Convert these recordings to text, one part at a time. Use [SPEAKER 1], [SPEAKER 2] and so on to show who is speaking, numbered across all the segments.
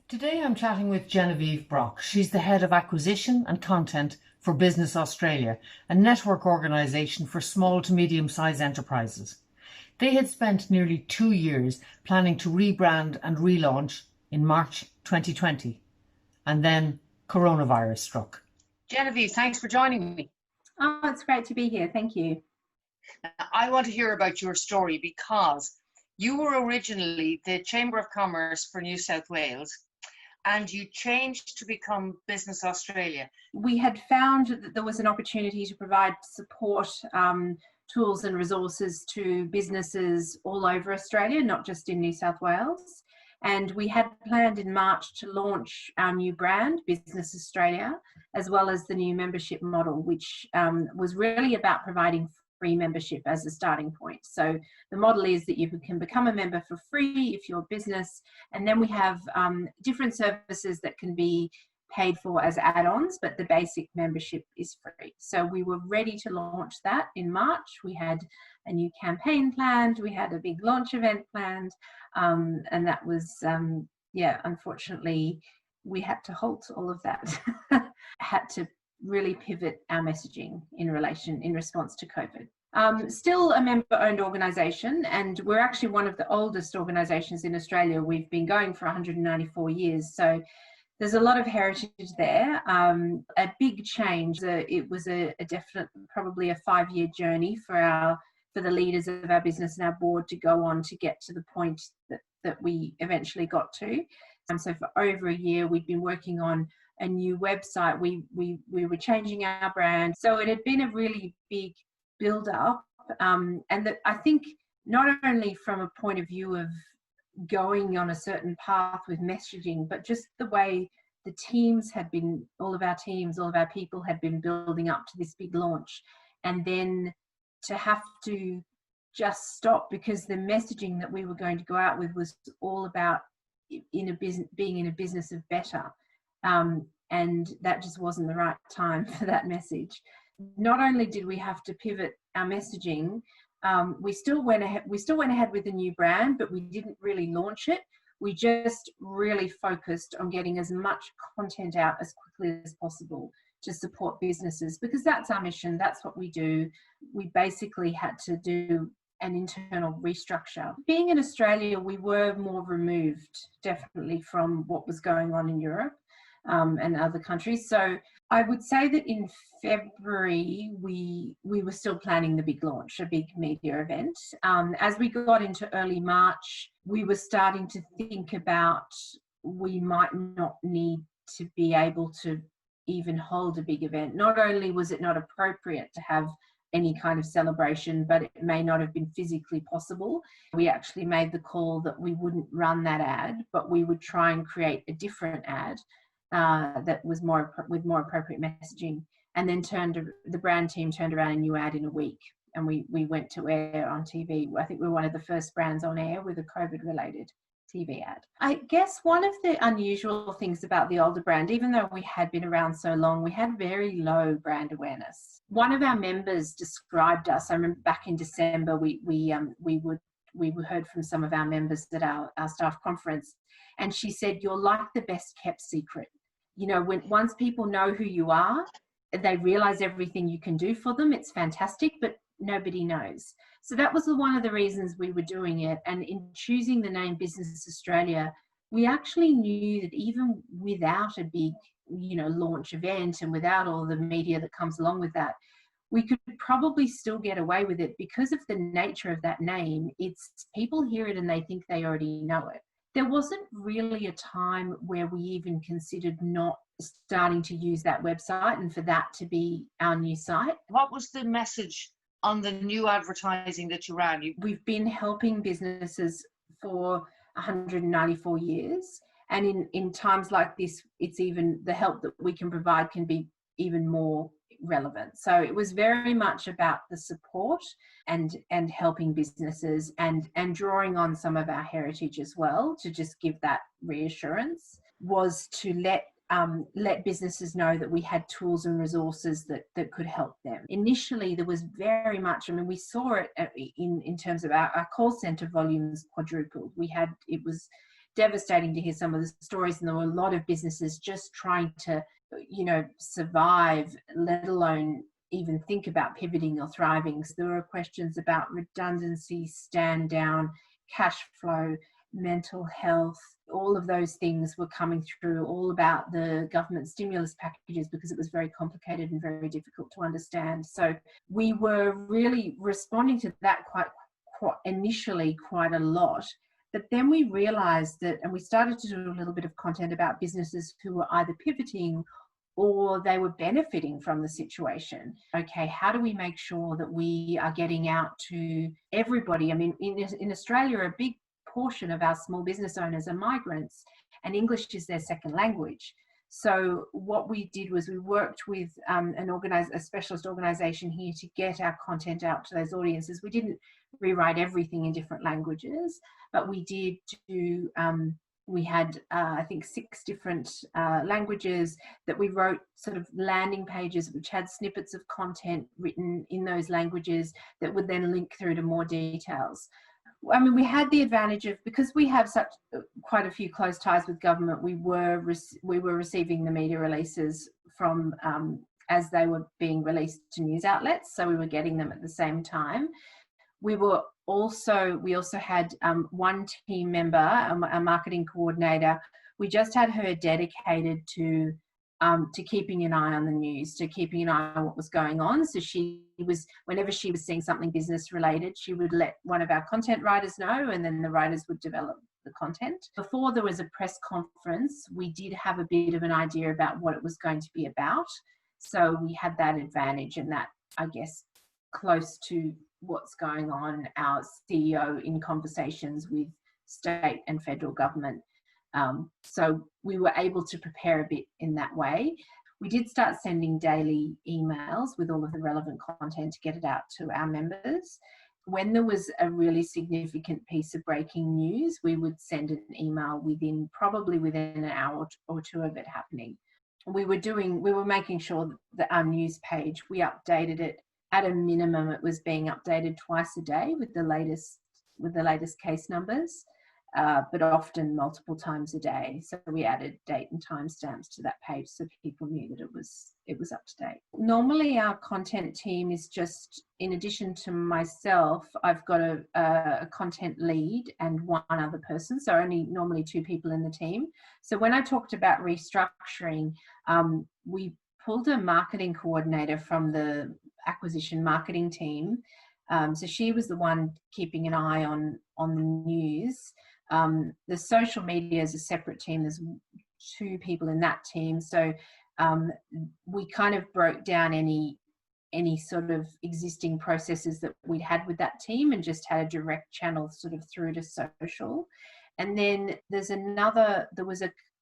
[SPEAKER 1] Today I'm chatting with Genevieve Brock. She's the head of acquisition and content for Business Australia, a network organisation for small to medium-sized enterprises. They had spent nearly 2 years planning to rebrand and relaunch in March 2020, and then coronavirus struck. Genevieve, thanks for joining me.
[SPEAKER 2] Oh, it's great to be here. Thank you.
[SPEAKER 1] I want to hear about your story because you were originally the Chamber of Commerce for New South Wales and you changed to become Business Australia.
[SPEAKER 2] We had found that there was an opportunity to provide support, tools and resources to businesses all over Australia, not just in New South Wales. And we had planned in March to launch our new brand, Business Australia, as well as the new membership model, which was really about providing free membership as a starting point. So the model is that you can become a member for free if you're a business, and then we have different services that can be paid for as add-ons, but the basic membership is free. So we were ready to launch that in March. We had a new campaign planned, we had a big launch event planned, and that was, unfortunately, we had to halt all of that. Had to really pivot our messaging in response to COVID. Still a member-owned organisation, and we're actually one of the oldest organisations in Australia. We've been going for 194 years, so there's a lot of heritage there. A big change. It was a definite, probably a 5-year journey for the leaders of our business and our board to go on to get to the point that we eventually got to. So for over a year, we'd been working on a new website. We were changing our brand. So it had been a really big build up. And that I think not only from a point of view of going on a certain path with messaging, but just the way the teams had been, all of our people had been building up to this big launch. And then to have to just stop because the messaging that we were going to go out with was all about being in a business of better. And that just wasn't the right time for that message. Not only did we have to pivot our messaging, we still went ahead with the new brand, but we didn't really launch it. We just really focused on getting as much content out as quickly as possible to support businesses, because that's our mission. That's what we do. We basically had to do an internal restructure. Being in Australia, we were more removed, definitely, from what was going on in Europe and other countries. So I would say that in February, we were still planning the big launch, a big media event. As we got into early March, we were starting to think about we might not need to be able to even hold a big event. Not only was it not appropriate to have any kind of celebration, but it may not have been physically possible. We actually made the call that we wouldn't run that ad, but we would try and create a different ad that was with more appropriate messaging. And then the brand team turned around a new ad in a week, and we went to air on TV. I think we were one of the first brands on air with a COVID-related TV ad. I guess one of the unusual things about the older brand, even though we had been around so long, we had very low brand awareness. One of our members described us. I remember back in December, we heard from some of our members at our staff conference, and she said, "You're like the best kept secret. You know, once people know who you are, they realize everything you can do for them. It's fantastic, but nobody knows." So that was one of the reasons we were doing it. And in choosing the name Business Australia, we actually knew that even without a big, launch event and without all the media that comes along with that, we could probably still get away with it because of the nature of that name. It's people hear it and they think they already know it. There wasn't really a time where we even considered not starting to use that website and for that to be our new site.
[SPEAKER 1] What was the message on the new advertising that you ran?
[SPEAKER 2] We've been helping businesses for 194 years. And in times like this, it's even the help that we can provide can be even more relevant. So it was very much about the support and helping businesses and drawing on some of our heritage as well to just give that reassurance, was to let businesses know that we had tools and resources that could help them. Initially, there was very much, we saw it in terms of our call center volumes quadrupled. devastating to hear some of the stories, and there were a lot of businesses just trying to, survive, let alone even think about pivoting or thriving. So there were questions about redundancy, stand down, cash flow, mental health. All of those things were coming through, all about the government stimulus packages, because it was very complicated and very difficult to understand. So we were really responding to that quite initially quite a lot. But then we realized that, and we started to do a little bit of content about businesses who were either pivoting or they were benefiting from the situation. Okay, how do we make sure that we are getting out to everybody? I mean, in Australia, a big portion of our small business owners are migrants, and English is their second language. So what we did was we worked with a specialist organisation here to get our content out to those audiences. We didn't rewrite everything in different languages, but we did do, we had, I think, 6 different languages that we wrote, sort of landing pages which had snippets of content written in those languages that would then link through to more details. I mean, we had the advantage of, because we have such quite a few close ties with government, we were receiving the media releases from as they were being released to news outlets, so we were getting them at the same time. We also had one team member, a marketing coordinator. We just had her dedicated to keeping an eye on the news, to keeping an eye on what was going on. So whenever she was seeing something business related, she would let one of our content writers know, and then the writers would develop the content. Before there was a press conference, we did have a bit of an idea about what it was going to be about. So we had that advantage, and that, I guess, close to what's going on, our CEO in conversations with state and federal government. So we were able to prepare a bit in that way. We did start sending daily emails with all of the relevant content to get it out to our members. When there was a really significant piece of breaking news, we would send an email probably within an hour or 2 of it happening. We were making sure that our news page, we updated it. At a minimum, it was being updated twice a day with the latest case numbers. But often multiple times a day. So we added date and timestamps to that page so people knew that it was up to date. Normally our content team is just, in addition to myself, I've got a content lead and one other person, so only normally 2 people in the team. So when I talked about restructuring, we pulled a marketing coordinator from the acquisition marketing team. So she was the one keeping an eye on the news. The social media is a separate team. There's 2 people in that team. So we kind of broke down any sort of existing processes that we'd had with that team and just had a direct channel sort of through to social. And then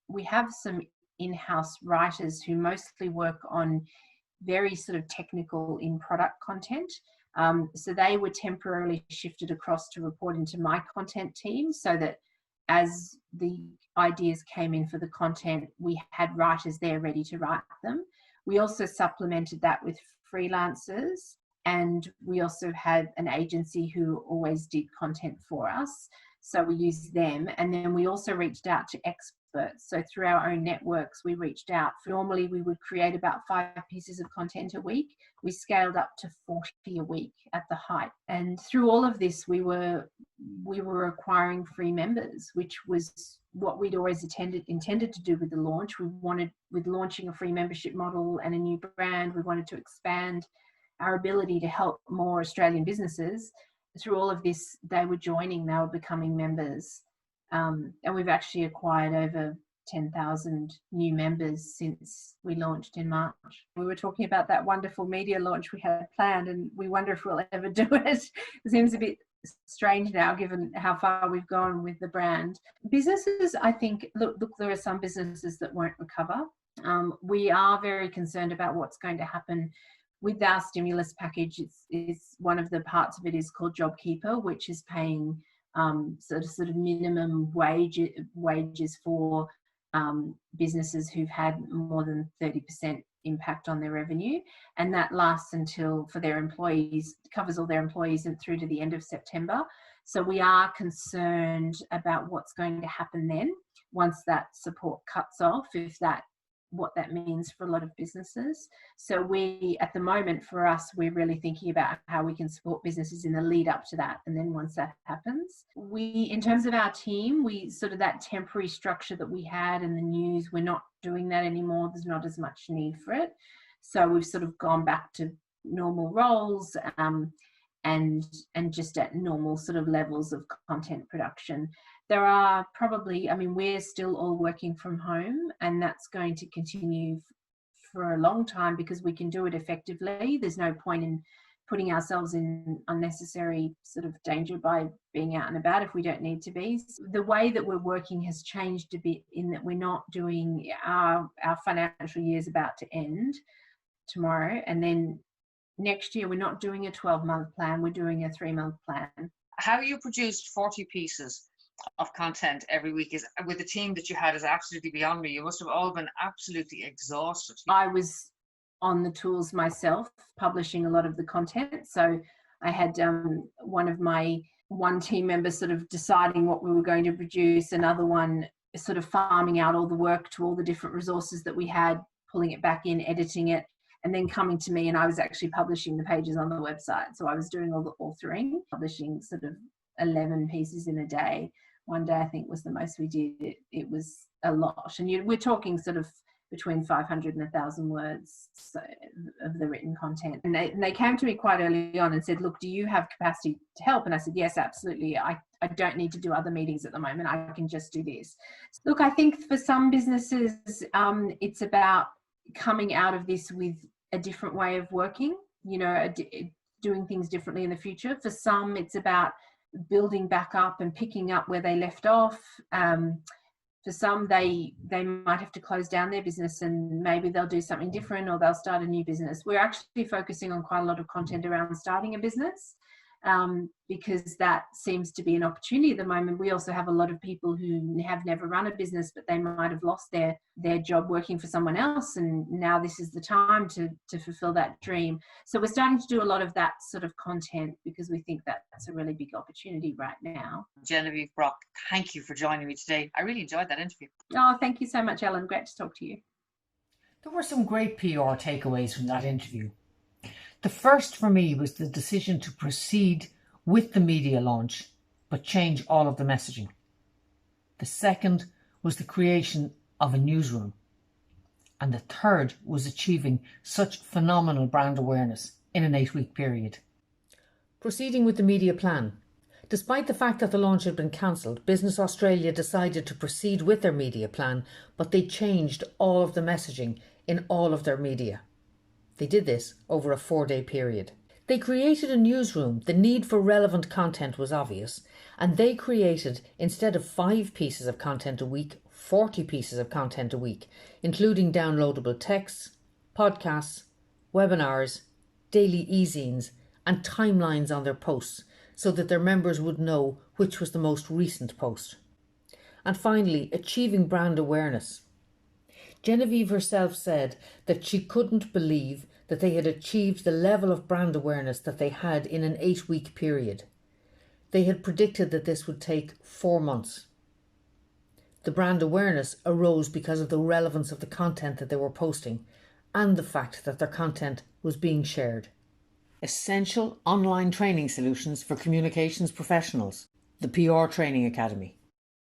[SPEAKER 2] we have some in-house writers who mostly work on very sort of technical in-product content. So they were temporarily shifted across to report into my content team, so that as the ideas came in for the content, we had writers there ready to write them. We also supplemented that with freelancers, and we also had an agency who always did content for us. So we used them, and then we also reached out to experts. So through our own networks, we reached out. Normally we would create about 5 pieces of content a week. We scaled up to 40 a week at the height. And through all of this, we were acquiring free members, which was what we'd always intended to do with the launch. With launching a free membership model and a new brand, we wanted to expand our ability to help more Australian businesses. Through all of this, they were becoming members. And we've actually acquired over 10,000 new members since we launched in March. We were talking about that wonderful media launch we had planned, and we wonder if we'll ever do it. It seems a bit strange now, given how far we've gone with the brand. Businesses, I think, look, there are some businesses that won't recover. We are very concerned about what's going to happen with our stimulus package. It's one of the parts of it is called JobKeeper, which is paying sort of minimum wages for businesses who've had more than 30% impact on their revenue, and that lasts until, for their employees, covers all their employees and through to the end of September. So we are concerned about what's going to happen then once that support cuts off, what that means for a lot of businesses. So we, at the moment, for us, we're really thinking about how we can support businesses in the lead up to that. And then once that happens, in terms of our team, we sort of, that temporary structure that we had in the news, we're not doing that anymore. There's not as much need for it. So we've sort of gone back to normal roles, and just at normal sort of levels of content production. There are probably, we're still all working from home, and that's going to continue for a long time because we can do it effectively. There's no point in putting ourselves in unnecessary sort of danger by being out and about if we don't need to be. The way that we're working has changed a bit in that we're not doing, our financial year is about to end tomorrow, and then next year we're not doing a 12-month plan, we're doing a 3-month plan.
[SPEAKER 1] How you produced 40 pieces of content every week is, with the team that you had, is absolutely beyond me. You must have all been absolutely exhausted.
[SPEAKER 2] I was on the tools myself, publishing a lot of the content. So I had one team member sort of deciding what we were going to produce, another one sort of farming out all the work to all the different resources that we had, pulling it back in, editing it, and then coming to me, and I was actually publishing the pages on the website. So I was doing all the authoring, publishing sort of 11 pieces in a day. One day I think was the most we did. It was a lot, and we're talking sort of between 500 and 1,000 words of the written content. And they came to me quite early on and said, look, do you have capacity to help? And I said, yes, absolutely. I don't need to do other meetings at the moment. I can just do this. Look, I think for some businesses, it's about coming out of this with a different way of working, doing things differently in the future. For some, it's about building back up and picking up where they left off. For some, they might have to close down their business and maybe they'll do something different, or they'll start a new business. We're actually focusing on quite a lot of content around starting a business, because that seems to be an opportunity at the moment. We also have a lot of people who have never run a business, but they might have lost their job working for someone else, and now this is the time to fulfill that dream. So we're starting to do a lot of that sort of content because we think that's a really big opportunity right now.
[SPEAKER 1] Genevieve Brock, thank you for joining me today. I really enjoyed that interview.
[SPEAKER 2] Oh, thank you so much, Ellen. Great to talk to you.
[SPEAKER 1] There were some great PR takeaways from that interview. The first for me was the decision to proceed with the media launch, but change all of the messaging. The second was the creation of a newsroom. And the third was achieving such phenomenal brand awareness in an 8-week period. Proceeding with the media plan. Despite the fact that the launch had been cancelled, Business Australia decided to proceed with their media plan, but they changed all of the messaging in all of their media. They did this over a 4-day period. They created a newsroom. The need for relevant content was obvious, and they created, instead of 5 pieces of content a week, 40 pieces of content a week, including downloadable texts, podcasts, webinars, daily e-zines, and timelines on their posts, so that their members would know which was the most recent post. And finally, achieving brand awareness. Genevieve herself said that she couldn't believe that they had achieved the level of brand awareness that they had in an 8-week period. They had predicted that this would take 4 months. The brand awareness arose because of the relevance of the content that they were posting and the fact that their content was being shared. Essential online training solutions for communications professionals. The PR Training Academy.